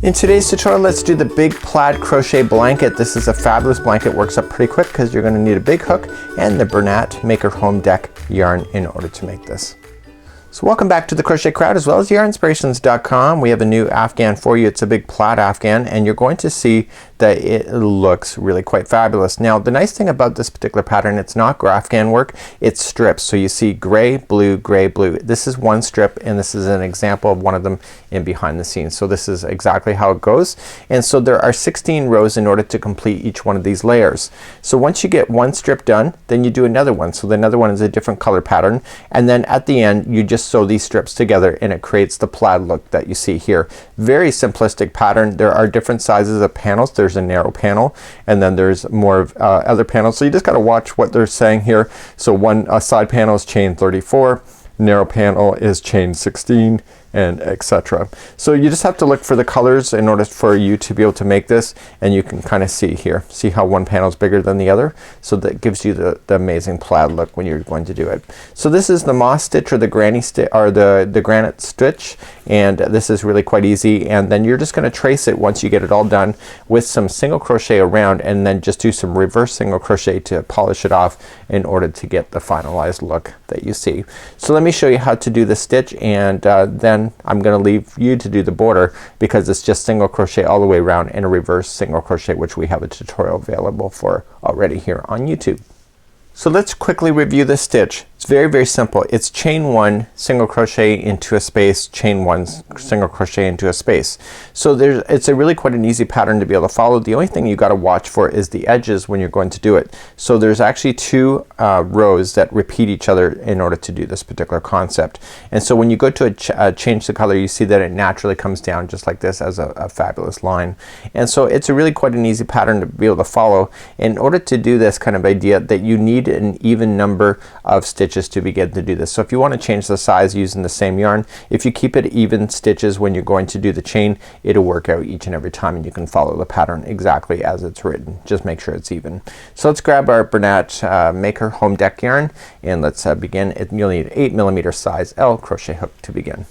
In today's tutorial, let's do the Big Plaid Crochet Blanket. This is a fabulous blanket, works up pretty quick because you're going to need a big hook and the Bernat Maker Home Deck yarn in order to make this. So welcome back to the Crochet Crowd as well as Yarnspirations.com. We have a new afghan for you. It's a big plaid afghan and you're going to see that it looks really quite fabulous. Now the nice thing about this particular pattern, it's not afghan work, it's strips. So you see gray, blue, gray, blue. This is one strip and this is an example of one of them in behind the scenes. So this is exactly how it goes. And so there are 16 rows in order to complete each one of these layers. So once you get one strip done, then you do another one. So the another one is a different color pattern. And then at the end you just sew these strips together and it creates the plaid look that you see here. Very simplistic pattern. There are different sizes of panels. There's a narrow panel and then there's more of other panels. So you just gotta watch what they're saying here. So one side panel is chain 34, narrow panel is chain 16, and etc. So you just have to look for the colors in order for you to be able to make this, and you can kind of see here. See how one panel is bigger than the other? So that gives you the amazing plaid look when you're going to do it. So this is the moss stitch or the granny stitch or the granite stitch, and this is really quite easy. And then you're just gonna trace it once you get it all done with some single crochet around, and then just do some reverse single crochet to polish it off in order to get the finalized look that you see. So let me show you how to do the stitch, and then I'm gonna leave you to do the border because it's just single crochet all the way around and a reverse single crochet, which we have a tutorial available for already here on YouTube. So let's quickly review the stitch. It's very simple. It's chain 1 single crochet into a space, chain 1 single crochet into a space. So it's a really quite an easy pattern to be able to follow. The only thing you got to watch for is the edges when you're going to do it. So there's actually two rows that repeat each other in order to do this particular concept. And so when you go to change the color, you see that it naturally comes down just like this as a fabulous line. And so it's a really quite an easy pattern to be able to follow. In order to do this kind of idea, that you need an even number of stitches to begin to do this. So if you want to change the size using the same yarn, if you keep it even stitches when you're going to do the chain, it'll work out each and every time and you can follow the pattern exactly as it's written. Just make sure it's even. So let's grab our Bernat Maker Home Deck yarn and let's begin. You'll need 8mm size L crochet hook to begin.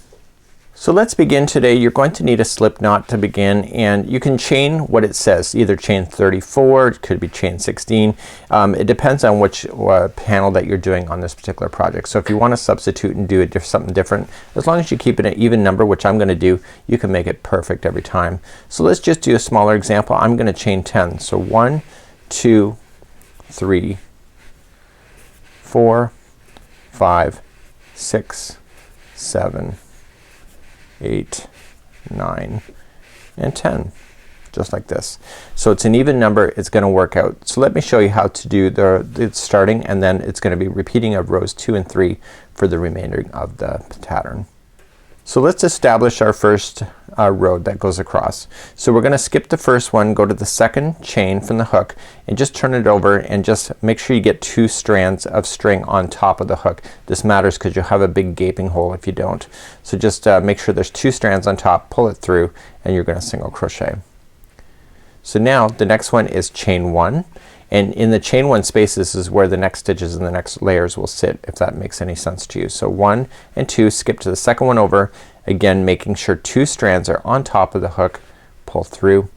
So let's begin today. You're going to need a slip knot to begin, and you can chain what it says, either chain 34, it could be chain 16. It depends on which panel that you're doing on this particular project. So if you want to substitute and do something different, as long as you keep it an even number, which I'm gonna do, you can make it perfect every time. So let's just do a smaller example. I'm gonna chain 10. So 1, 2, 3, 4, 5, 6, 7, 8, 9, and 10, just like this. So it's an even number, it's gonna work out. So let me show you how to do the starting, and then it's gonna be repeating of rows 2 and 3 for the remainder of the pattern. So let's establish our first row that goes across. So we're gonna skip the first one, go to the second chain from the hook and just turn it over and just make sure you get 2 strands of string on top of the hook. This matters because you'll have a big gaping hole if you don't. So just make sure there's 2 strands on top, pull it through, and you're gonna single crochet. So now the next one is chain 1, and in the chain 1 space, this is where the next stitches and the next layers will sit, if that makes any sense to you. So 1 and 2, skip to the second one over, again making sure 2 strands are on top of the hook, pull through,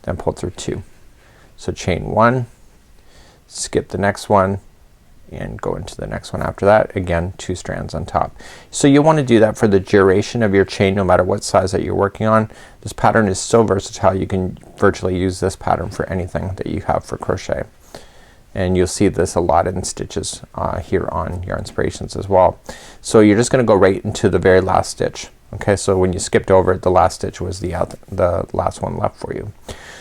then pull through 2. So chain 1, skip the next one, and go into the next one after that. Again, 2 strands on top. So you want to do that for the duration of your chain, no matter what size that you're working on. This pattern is so versatile, you can virtually use this pattern for anything that you have for crochet. And you'll see this a lot in stitches here on Yarnspirations as well. So you're just gonna go right into the very last stitch. Okay, so when you skipped over it, the last stitch was the last one left for you.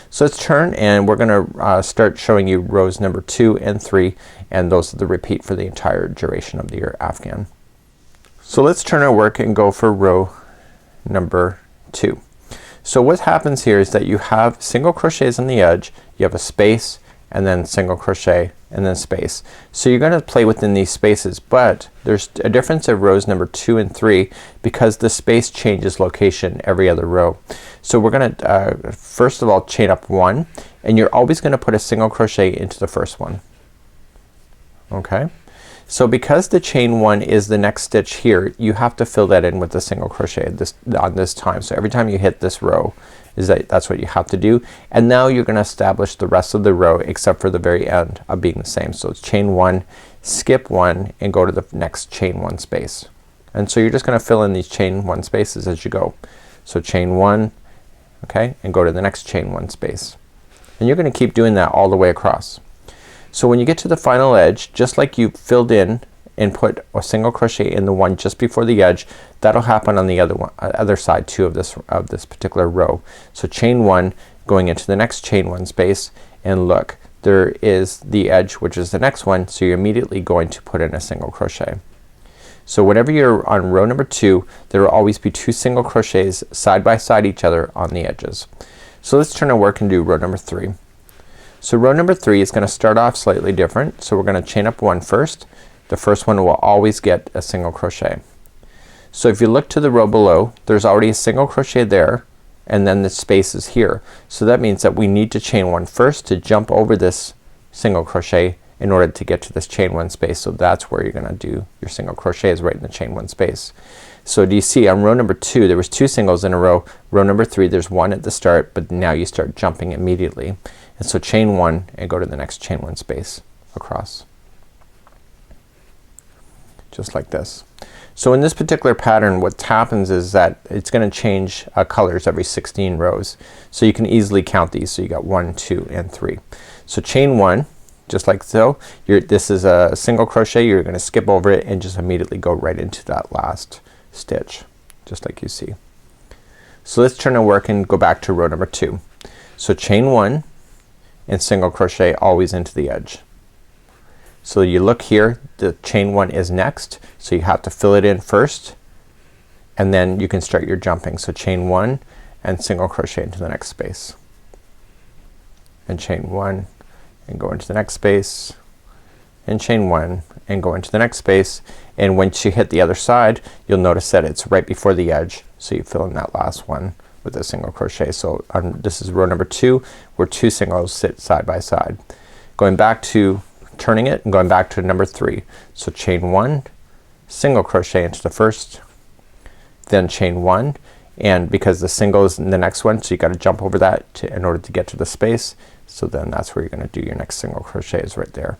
So let's turn and we're gonna start showing you rows number 2 and 3, and those are the repeat for the entire duration of your afghan. So let's turn our work and go for row number 2. So what happens here is that you have single crochets on the edge, you have a space, and then single crochet, and then space. So you're gonna play within these spaces, but there's a difference of rows number 2 and 3 because the space changes location every other row. So we're gonna first of all chain up 1, and you're always gonna put a single crochet into the first one. Okay, So because the chain 1 is the next stitch here, you have to fill that in with the single crochet on this time. So every time you hit this row that's what you have to do. And now you're gonna establish the rest of the row except for the very end of being the same. So it's chain 1, skip 1, and go to the next chain 1 space. And so you're just gonna fill in these chain 1 spaces as you go. So chain 1, okay, and go to the next chain 1 space. And you're gonna keep doing that all the way across. So when you get to the final edge, just like you filled in and put a single crochet in the one just before the edge, that'll happen on the other side too of this particular row. So chain 1 going into the next chain 1 space, and look, there is the edge which is the next one, so you're immediately going to put in a single crochet. So whenever you're on row number 2, there will always be 2 single crochets side by side each other on the edges. So let's turn our work and do row number 3. So row number 3 is gonna start off slightly different. So we're gonna chain up 1 first. The first one will always get a single crochet. So if you look to the row below, there's already a single crochet there, and then the space is here. So that means that we need to chain 1 first to jump over this single crochet in order to get to this chain 1 space. So that's where you're gonna do your single crochets, right in the chain 1 space. So do you see on row number 2 there was 2 singles in a row. Row number 3 there's 1 at the start, but now you start jumping immediately. And so chain 1 and go to the next chain 1 space across. Just like this. So in this particular pattern what happens is that it's gonna change colors every 16 rows. So you can easily count these. So you got 1, 2, and 3. So chain 1 just like so. This is a single crochet. You're gonna skip over it and just immediately go right into that last stitch just like you see. So let's turn our work and go back to row number 2. So chain 1 and single crochet always into the edge. So you look here, the chain 1 is next, so you have to fill it in first, and then you can start your jumping. So chain 1 and single crochet into the next space, and chain 1 and go into the next space, and chain 1 and go into the next space. And once you hit the other side, you'll notice that it's right before the edge, so you fill in that last one with a single crochet. So this is row number 2 where 2 singles sit side by side. Going back to turning it and going back to number 3. So chain 1, single crochet into the first, then chain 1, and because the single is in the next one, so you gotta jump over that in order to get to the space. So then that's where you're gonna do your next single crochet is right there.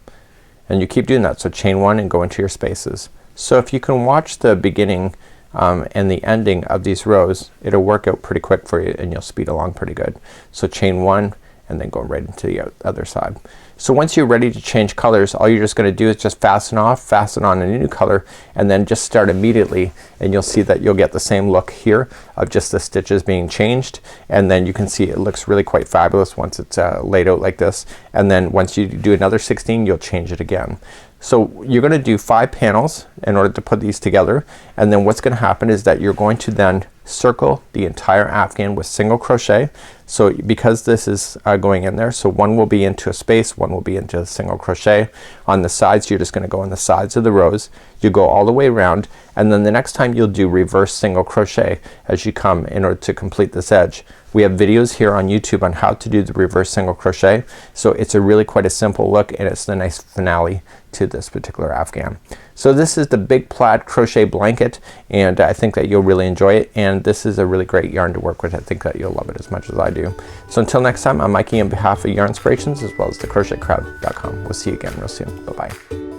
And you keep doing that. So chain 1 and go into your spaces. So if you can watch the beginning and the ending of these rows, it'll work out pretty quick for you and you'll speed along pretty good. So chain 1 and then go right into the other side. So once you're ready to change colors, all you're just gonna do is just fasten on a new color, and then just start immediately, and you'll see that you'll get the same look here of just the stitches being changed. And then you can see it looks really quite fabulous once it's laid out like this. And then once you do another 16 you'll change it again. So you're gonna do 5 panels in order to put these together, and then what's gonna happen is that you're going to then circle the entire afghan with single crochet. So because this is going in there, so one will be into a space, one will be into a single crochet. On the sides you're just gonna go on the sides of the rows. You go all the way around, and then the next time you'll do reverse single crochet as you come in order to complete this edge. We have videos here on YouTube on how to do the reverse single crochet. So it's a really quite a simple look, and it's the nice finale to this particular afghan. So this is the Big Plaid Crochet Blanket, and I think that you'll really enjoy it, and this is a really great yarn to work with. I think that you'll love it as much as I do. So until next time, I'm Mikey on behalf of Yarnspirations as well as thecrochetcrowd.com. We'll see you again real soon. Bye bye.